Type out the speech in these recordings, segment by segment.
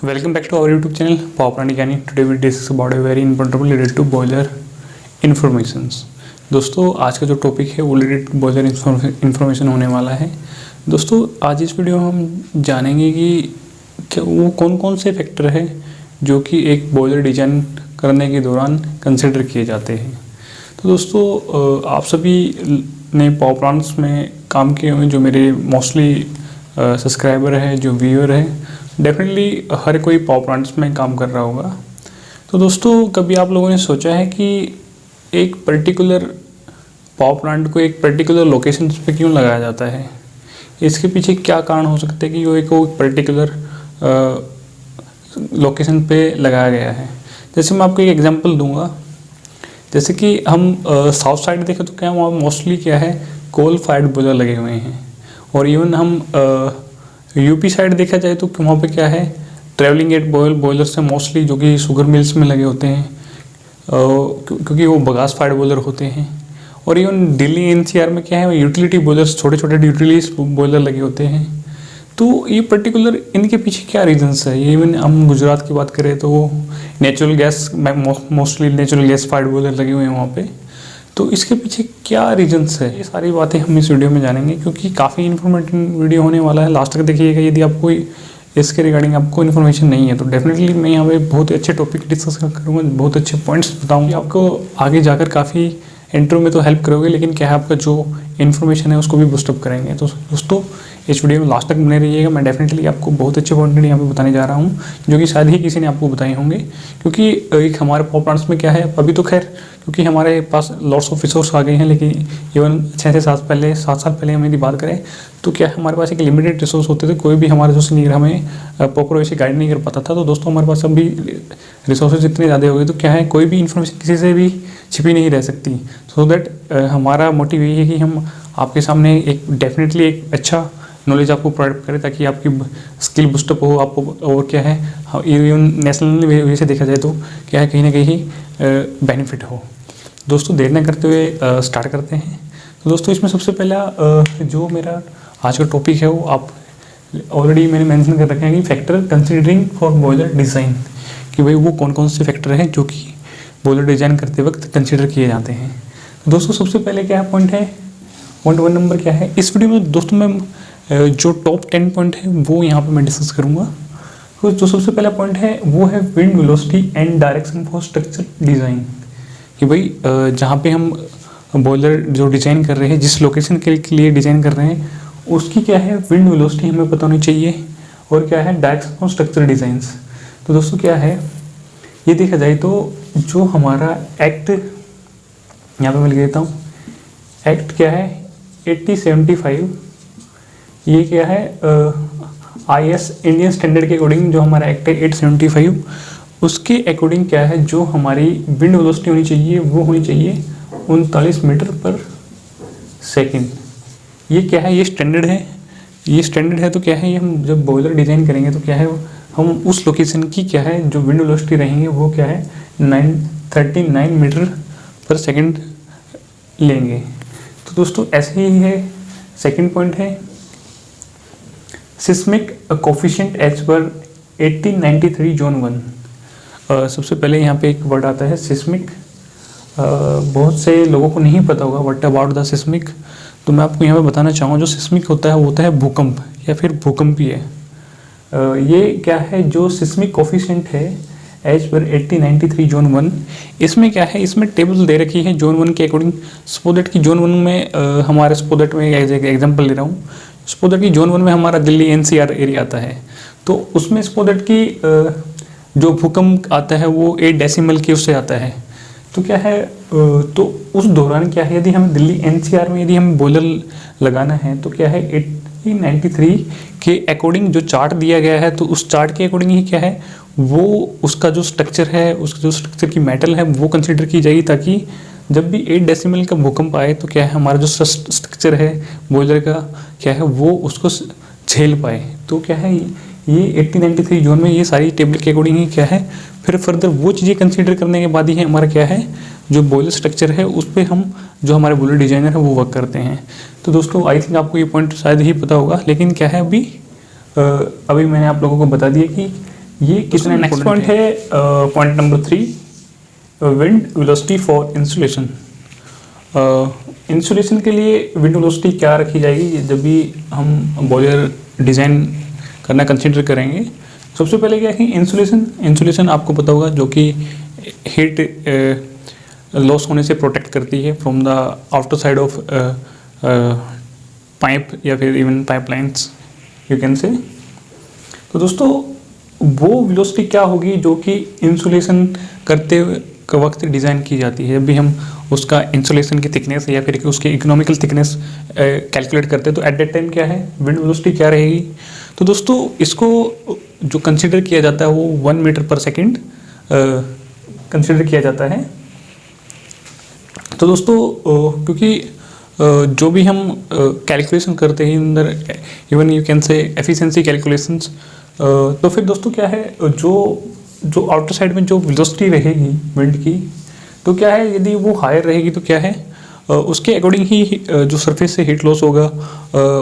Welcome back to our YouTube channel Power Plant Gyani. Today we discuss about a very important topic related to boiler informations. दोस्तों आज का जो topic है वो related boiler information होने वाला है। दोस्तों आज इस वीडियो में हम जानेंगे कि क्या वो कौन कौन से फैक्टर है जो कि एक बॉयलर डिजाइन करने के दौरान कंसिडर किए जाते हैं। तो दोस्तों आप सभी ने पावर प्लांट्स में काम किए हुए जो मेरे मोस्टली सब्सक्राइबर है, जो व्यूअर है, डेफिनेटली हर कोई पावर प्लांट्स में काम कर रहा होगा। तो दोस्तों कभी आप लोगों ने सोचा है कि एक पर्टिकुलर पावर प्लांट को एक पर्टिकुलर लोकेशन पे क्यों लगाया जाता है? इसके पीछे क्या कारण हो सकते हैं कि वो एक पर्टिकुलर लोकेशन पे लगाया गया है? जैसे मैं आपको एक एग्जांपल दूंगा। जैसे कि हम साउथ साइड देखें तो क्या वहाँ मोस्टली क्या है, कोल फायर्ड बॉयलर लगे हुए हैं। और इवन हम यूपी साइड देखा जाए तो वहाँ पे क्या है, ट्रैवलिंग एट बॉयलर से मोस्टली जो कि शुगर मिल्स में लगे होते हैं क्योंकि वो बगास फायर्ड बॉयलर होते हैं। और इवन दिल्ली एनसीआर में क्या है, यूटिलिटी बॉयलर्स, छोटे छोटे यूटिलिटी बॉयलर लगे होते हैं। तो ये पर्टिकुलर इनके पीछे क्या रीजंस है? इवन हम गुजरात की बात करें तो natural gas, mostly natural gas fired boiler लगे हुए हैं वहाँ पे। तो इसके पीछे क्या रीजंस है, ये सारी बातें हम इस वीडियो में जानेंगे क्योंकि काफ़ी इन्फॉर्मेटिव वीडियो होने वाला है। लास्ट तक देखिएगा। यदि आपको इसके रिगार्डिंग आपको इन्फॉर्मेशन नहीं है तो डेफिनेटली मैं यहाँ पे बहुत ही अच्छे टॉपिक डिस्कस करूँगा, बहुत अच्छे पॉइंट्स बताऊँगी आपको। आगे जाकर काफ़ी इंटरव्यू में तो हेल्प करोगे, लेकिन क्या है आपका जो इन्फॉर्मेशन है उसको भी बूस्टअप करेंगे। तो दोस्तों इस वीडियो में लास्ट तक बने रहिएगा। मैं डेफिनेटली आपको बहुत अच्छे पॉइंट यहाँ पे बताने जा रहा हूँ जो कि शायद ही किसी ने आपको बताए होंगे। क्योंकि एक हमारे पावर प्लांट्स में क्या है, अभी तो खैर क्योंकि हमारे पास लॉट्स ऑफ रिसोर्स आ गए हैं, लेकिन इवन 6 से 7 साल पहले हम यदि बात करें तो क्या हमारे पास एक लिमिटेड रिसोर्स होते थे। कोई भी हमारे जो सीनियर हमें प्रॉपर वैसे गाइड नहीं कर पाता था। तो दोस्तों हमारे पास अभी रिसोर्सेज इतने ज़्यादा हो गए तो क्या है, कोई भी इन्फॉर्मेशन किसी से भी छिपी नहीं रह सकती। सो दैट हमारा मोटिव यही है कि हम आपके सामने एक डेफिनेटली एक अच्छा नॉलेज आपको प्रोवाइड करें ताकि आपकी स्किल बूस्टअप हो आपको। और क्या है, इवन नेशनल वे से देखा जाए तो क्या है, कहीं ना कहीं बेनिफिट हो। दोस्तों देर न करते हुए स्टार्ट करते हैं। तो दोस्तों इसमें सबसे पहला जो मेरा आज का टॉपिक है वो आप ऑलरेडी मैंने मेंशन कर रखे हैं कि factor considering for boiler design, कि भाई वो कौन कौन से फैक्टर हैं जो कि बॉयलर डिज़ाइन करते वक्त कंसिडर किए जाते हैं। दोस्तों सबसे पहले क्या पॉइंट है, पॉइंट 1 नंबर क्या है इस वीडियो में। दोस्तों मैं जो टॉप 10 पॉइंट है वो यहाँ पे मैं डिस्कस करूँगा। तो जो सबसे पहला पॉइंट है वो है wind velocity and direction for structure design, कि भाई जहाँ पे हम बॉयलर जो डिज़ाइन कर रहे हैं, जिस लोकेशन के लिए डिज़ाइन कर रहे हैं, उसकी क्या है विंड वेलोसिटी हमें पता होनी चाहिए। और क्या है डायरेक्शन फॉर स्ट्रक्चर डिज़ाइंस। तो दोस्तों क्या है, ये देखा जाए तो जो हमारा एक्ट यहाँ पे मैं लिख देता हूँ, एक्ट क्या है 8075, ये क्या है IS इंडियन स्टैंडर्ड के अकॉर्डिंग जो हमारा एक्ट है 875, उसके अकॉर्डिंग क्या है जो हमारी विंड वेलोसिटी होनी चाहिए वो होनी चाहिए 39 मीटर पर सेकंड। ये क्या है, ये स्टैंडर्ड है, ये स्टैंडर्ड है। तो क्या है, ये हम जब बॉयलर डिज़ाइन करेंगे तो क्या है, हम उस लोकेशन की क्या है जो विंड वेलोसिटी रहेंगे वो क्या है 39 मीटर पर सेकंड लेंगे। तो दोस्तों ऐसे ही है। सेकंड पॉइंट है सिस्मिक कोफिशिएंट एज पर 1893 जोन 1। सबसे पहले यहाँ पे एक वर्ड आता है सिस्मिक। बहुत से लोगों को नहीं पता होगा व्हाट अबाउट द सिस्मिक। तो मैं आपको यहाँ पे बताना चाहूँगा जो सिस्मिक होता है वो होता है भूकंप या फिर भूकंपीय। ये क्या है, जो सिस्मिक कोफिशिएंट है एज पर 1893 जोन 1, इसमें क्या है, इसमें टेबल दे रखी है जोन 1 के अकॉर्डिंग। स्पोदैट की जोन 1 में हमारे स्पोदैट में एग्जाम्पल ले रहा हूँ। स्पोदैट की जोन 1 में हमारा दिल्ली NCR एरिया आता है। तो उसमें स्पोदैट की जो भूकंप आता है वो 8 डेसिमल के उससे आता है। तो क्या है, तो उस दौरान क्या है, यदि हमें दिल्ली NCR में यदि हम बॉयलर लगाना है तो क्या है 1893 के अकॉर्डिंग जो चार्ट दिया गया है, तो उस चार्ट के अकॉर्डिंग ही क्या है वो उसका जो स्ट्रक्चर है, उसका जो स्ट्रक्चर की मेटल है वो कंसिडर की जाएगी, ताकि जब भी 8 डेसिमल का भूकंप आए तो क्या है हमारा जो स्ट्रक्चर है बॉयलर का क्या है वो उसको झेल पाए। तो क्या है ये 1893 जोन में ये सारी टेबल के अकॉर्डिंग ही क्या है, फिर फर्दर वो चीज़ें कंसीडर करने के बाद ही हमारा क्या है जो बॉयलर स्ट्रक्चर है उस पर हम जो हमारे बॉयलर डिजाइनर है वो वर्क करते हैं। तो दोस्तों आई थिंक आपको ये पॉइंट शायद ही पता होगा, लेकिन क्या है अभी मैंने आप लोगों को बता दिया कि ये कितना नेक्स्ट पॉइंट है, point number 3, wind velocity for insulation. Insulation के लिए विंड वेलोसिटी क्या रखी जाएगी जब भी हम बॉयलर डिज़ाइन करना कंसिडर करेंगे। सबसे पहले क्या है, इंसुलेशन आपको पता होगा जो कि हीट लॉस होने से प्रोटेक्ट करती है from the outer side of pipe या फिर even pipelines you can say. तो दोस्तों वो वेलोसिटी क्या होगी जो कि इंसुलेशन करते वक्त डिज़ाइन की जाती है। जब भी हम उसका इंसुलेशन की थिकनेस या फिर उसकी इकोनॉमिकल थिकनेस कैलकुलेट करते हैं तो एट दैट टाइम क्या है, विंड वेलोसिटी क्या रहेगी। तो दोस्तों इसको जो कंसिडर किया जाता है वो 1 मीटर पर सेकेंड कंसिडर किया जाता है। तो दोस्तों क्योंकि जो भी हम कैलकुलेशन करते हैं अंदर even you can say efficiency calculations, तो फिर दोस्तों क्या है, जो आउटर साइड में जो वेलोसिटी रहेगी विंड की, तो क्या है यदि वो हायर रहेगी तो क्या है उसके अकॉर्डिंग ही जो सरफेस से हीट लॉस होगा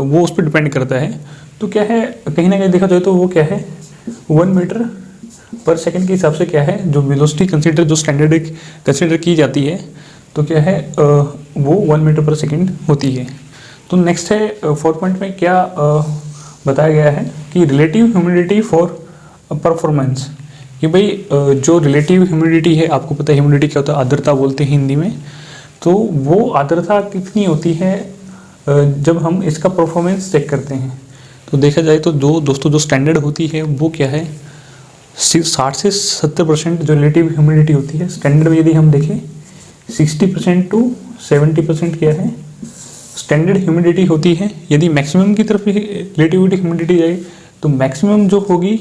वो उस पर डिपेंड करता है। तो क्या है कहीं ना कहीं देखा जाए तो वो क्या है 1 मीटर पर सेकेंड के हिसाब से क्या है जो वेलोसिटी जो स्टैंडर्ड कंसिडर की जाती है तो क्या है वो 1 मीटर पर सेकेंड होती है। तो नेक्स्ट है 4 पॉइंट में क्या बताया गया है कि रिलेटिव ह्यूमिडिटी फॉर परफॉर्मेंस, कि भाई जो रिलेटिव ह्यूमिडिटी है, आपको पता है ह्यूमिडिटी क्या होता है, आर्द्रता बोलते हैं हिंदी में। तो वो आर्द्रता कितनी होती है जब हम इसका परफॉर्मेंस चेक करते हैं। तो देखा जाए तो दोस्तों जो स्टैंडर्ड होती है वो क्या है 60 से 70% जो रिलेटिव ह्यूमिडिटी होती है। स्टैंडर्ड में यदि हम देखें 60% टू 70% क्या है स्टैंडर्ड ह्यूमिडिटी होती है। यदि मैक्सिमम की तरफ रिलेटिव ह्यूमिडिटी जाए तो मैक्सिमम जो होगी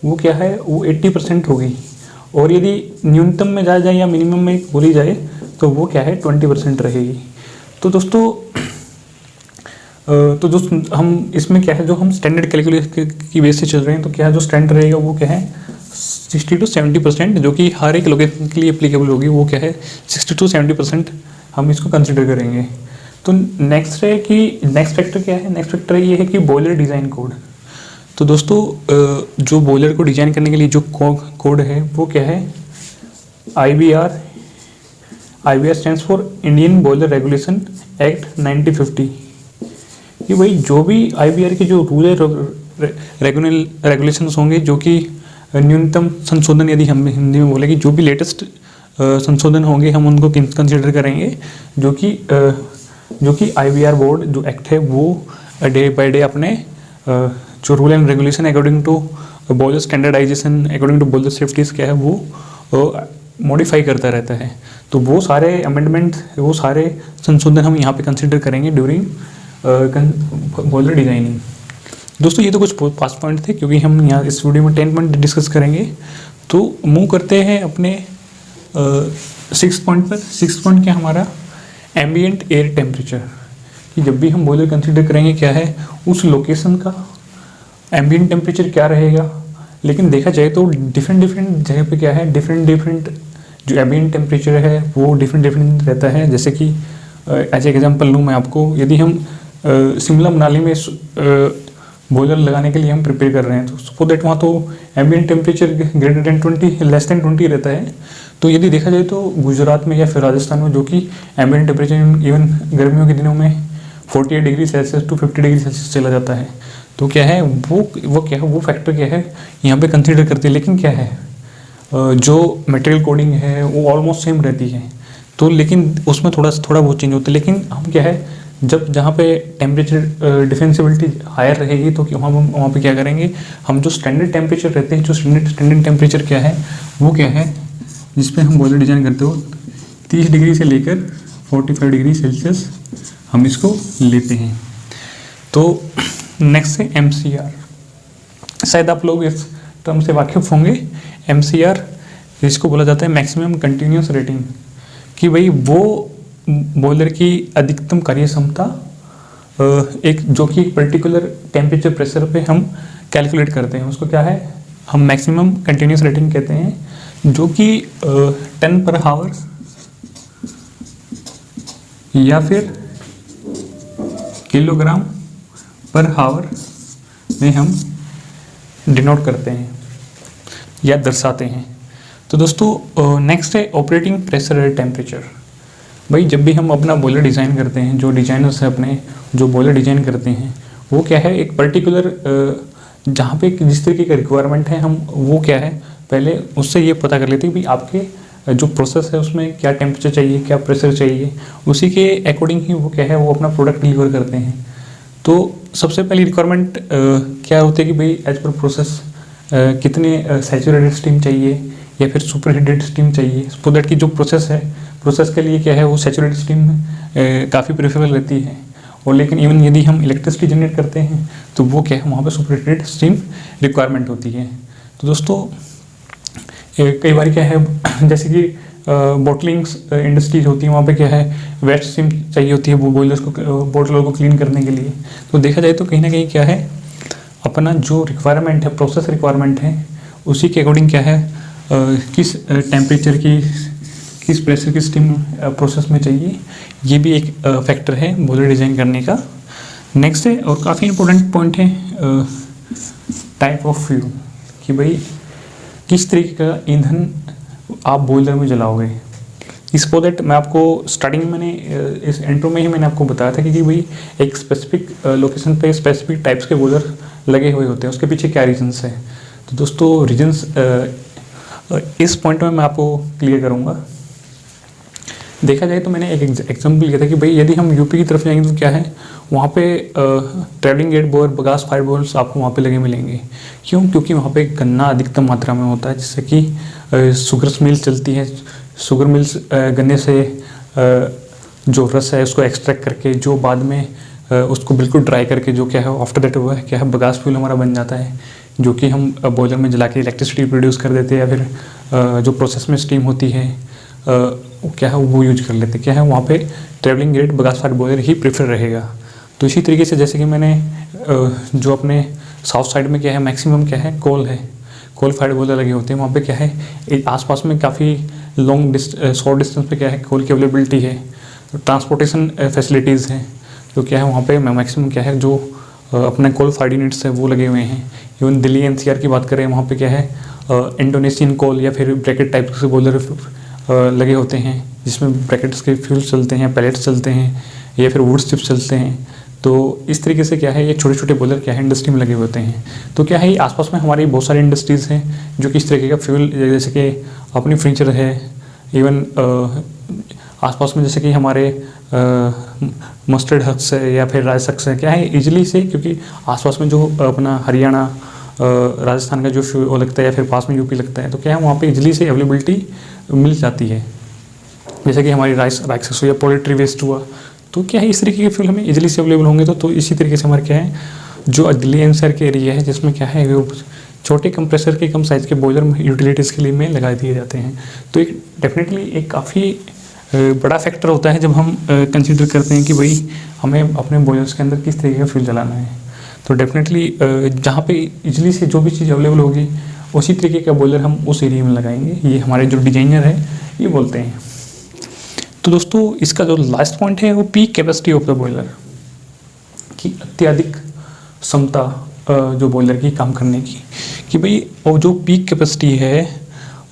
वो क्या है वो 80% होगी, और यदि न्यूनतम में जाया जाए या मिनिमम में बोली जाए तो वो क्या है 20% रहेगी। तो दोस्तों हम इसमें क्या है जो हम स्टैंडर्ड कैलकुलेशन की बेस से चल रहे हैं तो क्या है जो स्टैंडर्ड रहेगा वो क्या है 60 to 70%, जो कि हर एक लोकेशन के लिए एप्लीकेबल होगी, वो क्या है 60 to 70% हम इसको कंसिडर करेंगे। तो नेक्स्ट है कि नेक्स्ट फैक्टर क्या है, नेक्स्ट फैक्टर ये है कि बॉयलर डिज़ाइन कोड। तो दोस्तों जो बॉयलर को डिज़ाइन करने के लिए जो कोड है वो क्या है IBR stands for Indian boiler regulation act 1950। कि भाई जो भी IBR के जो रूल रेगुलेशंस होंगे जो कि न्यूनतम संशोधन, यदि हम हिंदी में बोले कि जो भी लेटेस्ट संशोधन होंगे हम उनको कंसिडर करेंगे, जो कि IBR बोर्ड जो एक्ट है वो डे बाय डे अपने जो rule and regulation according to boiler standardization according to boiler safeties क्या है वो मॉडिफाई करता रहता है। तो वो सारे अमेंडमेंट, वो सारे संशोधन हम यहाँ पे कंसिडर करेंगे ड्यूरिंग बॉयलर डिजाइनिंग। दोस्तों ये तो कुछ पास्ट पॉइंट थे, क्योंकि हम यहाँ इस वीडियो में 10 पॉइंट डिस्कस करेंगे। तो मूव करते हैं अपने 6 पॉइंट पर। 6 पॉइंट क्या हमारा एम्बिएंट एयर टेम्परेचर, कि जब भी हम बॉयलर कंसिडर करेंगे क्या है उस लोकेशन का एम्बिएंट टेम्परेचर क्या रहेगा। लेकिन देखा जाए तो डिफरेंट जगह पे क्या है डिफरेंट जो एम्बिएंट टेम्परेचर है वो डिफरेंट रहता है। जैसे कि एज एग्जांपल लूँ मैं आपको, यदि हम शिमला मनाली में बॉयलर लगाने के लिए हम प्रिपेयर कर रहे हैं तो सपोज दैट वहाँ तो ambient temperature greater than 20 less than 20 रहता है। तो यदि देखा जाए तो गुजरात में या फिर राजस्थान में जो कि एम्बिएंट टेम्परेचर इवन गर्मियों के दिनों में 48 degree Celsius to 50 degree Celsius चला जाता है। तो क्या है वो क्या है वो फैक्टर क्या है यहाँ पे कंसिडर करते हैं। लेकिन क्या है जो मटेरियल कोडिंग है वो ऑलमोस्ट सेम रहती है, तो लेकिन उसमें थोड़ा बहुत चेंज होता है। लेकिन हम क्या है जहाँ पे टेम्परेचर डिफरेंशियबिलिटी हायर रहेगी तो वहाँ पे क्या करेंगे हम जो स्टैंडर्ड टेम्परेचर रहते हैं, जो स्टैंडर्ड टेम्परेचर क्या है वो क्या है जिस पे हम बॉयलर डिज़ाइन करते हो 30 डिग्री से लेकर 45 डिग्री सेल्सियस हम इसको लेते हैं। तो नेक्स्ट है MCR। शायद आप लोग इस टर्म से वाकिफ होंगे। MCR इसको बोला जाता है मैक्सिमम कंटिन्यूस रेटिंग, कि भाई वो बॉयलर की अधिकतम कार्य क्षमता एक जो कि पर्टिकुलर टेम्परेचर प्रेशर पे हम कैलकुलेट करते हैं, उसको क्या है हम मैक्सिमम कंटिन्यूस रेटिंग कहते हैं, जो कि टन पर हावर या फिर किलोग्राम पर हावर में हम डिनोट करते हैं। या दर्शाते हैं। तो दोस्तों नेक्स्ट है ऑपरेटिंग प्रेशर और टेम्परेचर। भाई जब भी हम अपना बॉयलर डिज़ाइन करते हैं, जो डिज़ाइनर्स हैं अपने जो बॉयलर डिज़ाइन करते हैं, वो क्या है एक पर्टिकुलर जहाँ पे जिस तरीके का रिक्वायरमेंट है हम वो क्या है पहले उससे ये पता कर लेते हैं कि भाई आपके जो प्रोसेस है उसमें क्या टेम्परेचर चाहिए, क्या प्रेशर चाहिए, उसी के अकॉर्डिंग ही वो क्या है वो अपना प्रोडक्ट डिलीवर करते हैं। तो सबसे पहली रिक्वायरमेंट क्या होती है कि भाई एज पर प्रोसेस कितने सैचुरेटेड स्टीम चाहिए या फिर सुपर हीटेड स्टीम चाहिए। सो दैट की जो प्रोसेस है, प्रोसेस के लिए क्या है वो सैचुरेटेड स्टीम काफ़ी प्रेफरेबल रहती है। और लेकिन इवन यदि हम इलेक्ट्रिसिटी जनरेट करते हैं तो वो क्या है वहाँ पे सुपर हीटेड स्टीम रिक्वायरमेंट होती है। तो दोस्तों कई बार क्या है जैसे कि बॉटलिंग्स इंडस्ट्रीज होती है, वहाँ पे क्या है वेस्ट स्टीम चाहिए होती है वो बॉयलर्स को बॉटलों को क्लीन करने के लिए। तो देखा जाए तो कहीं ना कहीं क्या है अपना जो रिक्वायरमेंट है, प्रोसेस रिक्वायरमेंट है, उसी के अकॉर्डिंग क्या है किस टेम्परेचर की, किस प्रेशर की स्टीम प्रोसेस में चाहिए, ये भी एक फैक्टर है बॉयलर डिज़ाइन करने का। नेक्स्ट है और काफ़ी इंपॉर्टेंट पॉइंट है टाइप ऑफ फ्यूल, कि भाई किस तरीके का ईंधन आप बॉयलर में जलाओगे। इस प्रोजेक्ट मैं आपको स्टार्टिंग में मैंने इस इंट्रो में ही मैंने आपको बताया था कि भाई एक स्पेसिफिक लोकेशन पे स्पेसिफिक टाइप्स के बॉयलर लगे हुए होते हैं, उसके पीछे क्या रीजंस है। तो दोस्तों रीजंस इस पॉइंट में मैं आपको क्लियर करूँगा। देखा जाए तो मैंने एक एग्जाम्पल किया था कि भाई यदि हम यूपी की तरफ जाएंगे तो क्या है वहाँ पे travelling gate bore bagasse fire bores आपको वहाँ पे लगे मिलेंगे। क्यों? क्योंकि वहाँ पे गन्ना अधिकतम मात्रा में होता है, जिससे कि शुगर मिल्स चलती है। शुगर मिल्स गन्ने से जो रस है उसको एक्सट्रैक्ट करके जो बाद में उसको बिल्कुल ड्राई करके जो क्या है आफ्टर दैट वो है क्या है बगास फ्यूल हमारा बन जाता है, जो कि हम बॉयलर में जला के इलेक्ट्रिसिटी प्रोड्यूस कर देते हैं, या फिर जो प्रोसेस में स्टीम होती है क्या है वो यूज कर लेते। क्या है वहाँ पे travelling grate bagasse fired boiler ही प्रेफर रहेगा। तो इसी तरीके से जैसे कि मैंने जो अपने साउथ साइड में क्या है मैक्सिमम क्या है कोल फायर बॉयलर लगे होते हैं, वहाँ पे क्या है आसपास में काफ़ी लॉन्ग शॉर्ट डिस्टेंस पे क्या है कोल की अवेलेबिलिटी है, ट्रांसपोर्टेशन फैसिलिटीज़ हैं, तो क्या है वहाँ पे मैक्सिमम क्या है जो अपने कोल फायर यूनिट्स है वो लगे हुए हैं। इवन दिल्ली एनसीआर की बात करें वहाँ पे क्या है इंडोनेशियन कोल या फिर ब्रैकेट टाइप के बॉयलर लगे होते हैं, जिसमें ब्रैकेट्स के फ्यूल चलते हैं, पैलेट्स चलते हैं या फिर वुड चिप्स चलते हैं। तो इस तरीके से क्या है ये छोटे छोटे बॉयलर क्या है इंडस्ट्री में लगे होते हैं। तो क्या है आसपास में हमारी बहुत सारी इंडस्ट्रीज़ हैं जो कि इस तरीके का फ्यूल, जैसे कि अपनी फर्नीचर है, इवन आसपास में जैसे कि हमारे मस्टर्ड हक्स है या फिर राइस हक्स है, क्या है इजीली से, क्योंकि आसपास में जो अपना हरियाणा राजस्थान का जो फ्यूल लगता है या फिर पास में यूपी लगता है, तो क्या है वहाँ पे इजीली से अवेलेबिलिटी मिल जाती है। जैसे कि हमारी राइस हक्स या पोल्ट्री वेस्ट हुआ, तो क्या है इस तरीके के फ्यूल हमें इजीली से अवेलेबल होंगे। तो इसी तरीके से हमारे क्या है जो दिल्ली एनसीआर के एरिया है जिसमें क्या है वो छोटे कंप्रेसर के कम साइज़ के बॉयलर यूटिलिटीज़ के लिए में लगा दिए जाते हैं। तो एक डेफिनेटली एक काफ़ी बड़ा फैक्टर होता है जब हम कंसीडर करते हैं कि भाई हमें अपने बॉयलर्स के अंदर किस तरीके का फ्यूल जलाना है। तो डेफिनेटली जहाँ पे इजली से जो भी चीज़ अवेलेबल होगी उसी तरीके का बॉयलर हम उस एरिया में लगाएंगे, ये हमारे जो डिजाइनर है ये बोलते हैं। तो दोस्तों इसका जो लास्ट पॉइंट है वो peak capacity of the boiler की अत्यधिक क्षमता जो बॉयलर की काम करने की, कि भाई वो जो पीक कैपेसिटी है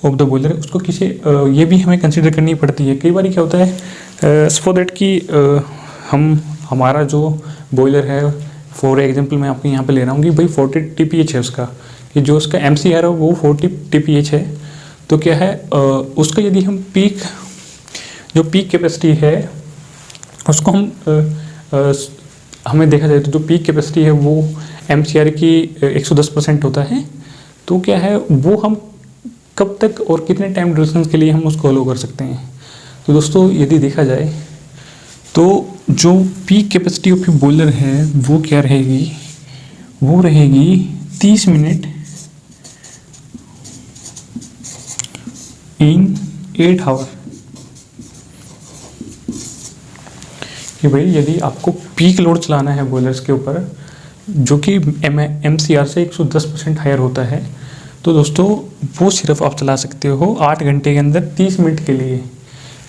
ऑफ द बॉयलर उसको किसी ये भी हमें कंसिडर करनी पड़ती है। कई बार क्या होता है फॉर दैट कि हम हमारा जो बॉयलर है फॉर एग्जांपल मैं आपको यहाँ पे ले रहा हूँ कि भाई 40 TPH है उसका, कि जो उसका MCR है वो 40 TPH है। तो क्या है उसका यदि हम जो पीक कैपेसिटी है उसको हम हमें देखा जाए तो जो पीक कैपेसिटी है वो MCR की 110% होता है। तो क्या है वो हम कब तक और कितने टाइम ड्यूरेशन के लिए हम उसको अलो कर सकते हैं। तो दोस्तों यदि देखा जाए तो जो पीक कैपेसिटी ऑफ बॉयलर है वो क्या रहेगी, वो रहेगी 30 मिनट इन 8 आवर। कि भाई यदि आपको पीक लोड चलाना है बॉयलर्स के ऊपर जो कि MCR से 110% हायर होता है, तो दोस्तों वो सिर्फ आप चला सकते हो 8 घंटे के अंदर 30 मिनट के लिए।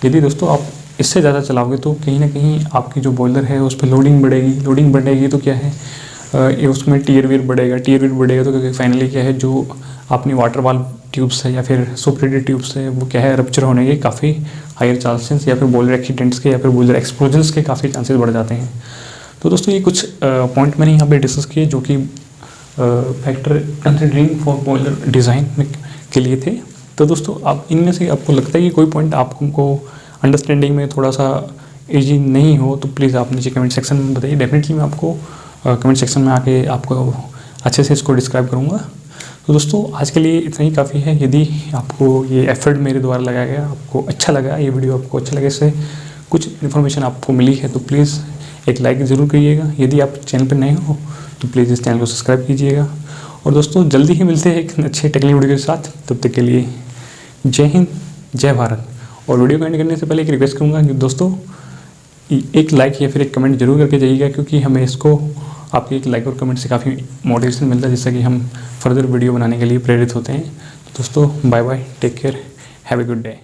यदि दोस्तों आप इससे ज़्यादा चलाओगे तो कहीं ना कहीं आपकी जो बॉयलर है उस पर लोडिंग बढ़ेगी तो क्या है उसमें टीयर वीर बढ़ेगा तो फाइनली क्या है जो अपनी वाटर वाल्व ट्यूब्स है या फिर सुपरेटेड ट्यूब्स है वो क्या है रप्चर होने के काफ़ी हायर चांसेस या फिर बॉयलर एक्सीडेंट्स के या फिर बॉयलर एक्सप्लोजन्स के काफ़ी चांसेस बढ़ जाते हैं। तो दोस्तों ये कुछ पॉइंट मैंने यहाँ पे डिस्कस किए जो कि factor considering for boiler design के लिए थे। तो दोस्तों आप इनमें से आपको लगता है कि कोई पॉइंट आपको अंडरस्टैंडिंग में थोड़ा सा ईजी नहीं हो तो प्लीज़ आप नीचे कमेंट सेक्शन में बताइए। डेफिनेटली मैं आपको कमेंट सेक्शन में आके आपको अच्छे से इसको डिस्क्राइब करूँगा। तो दोस्तों आज के लिए इतना ही काफ़ी है। यदि आपको ये एफर्ट मेरे द्वारा लगाया गया आपको अच्छा लगा, ये वीडियो आपको अच्छा लगे, इससे कुछ इन्फॉर्मेशन आपको मिली है तो प्लीज़ एक लाइक ज़रूर करिएगा। यदि आप चैनल पर नए हो तो प्लीज़ इस चैनल को सब्सक्राइब कीजिएगा। और दोस्तों जल्दी ही मिलते हैं एक अच्छे टेक्निकल वीडियो के साथ। तब तक के लिए जय हिंद, जय भारत। और वीडियो को एंड करने से पहले एक रिक्वेस्ट करूँगा कि दोस्तों एक लाइक या फिर एक कमेंट जरूर करके जाइएगा, क्योंकि हमें इसको आपके एक लाइक और कमेंट से काफ़ी मोटिवेशन मिलता है, जिससे कि हम फर्दर वीडियो बनाने के लिए प्रेरित होते हैं। तो दोस्तों bye bye, take care, have a good day.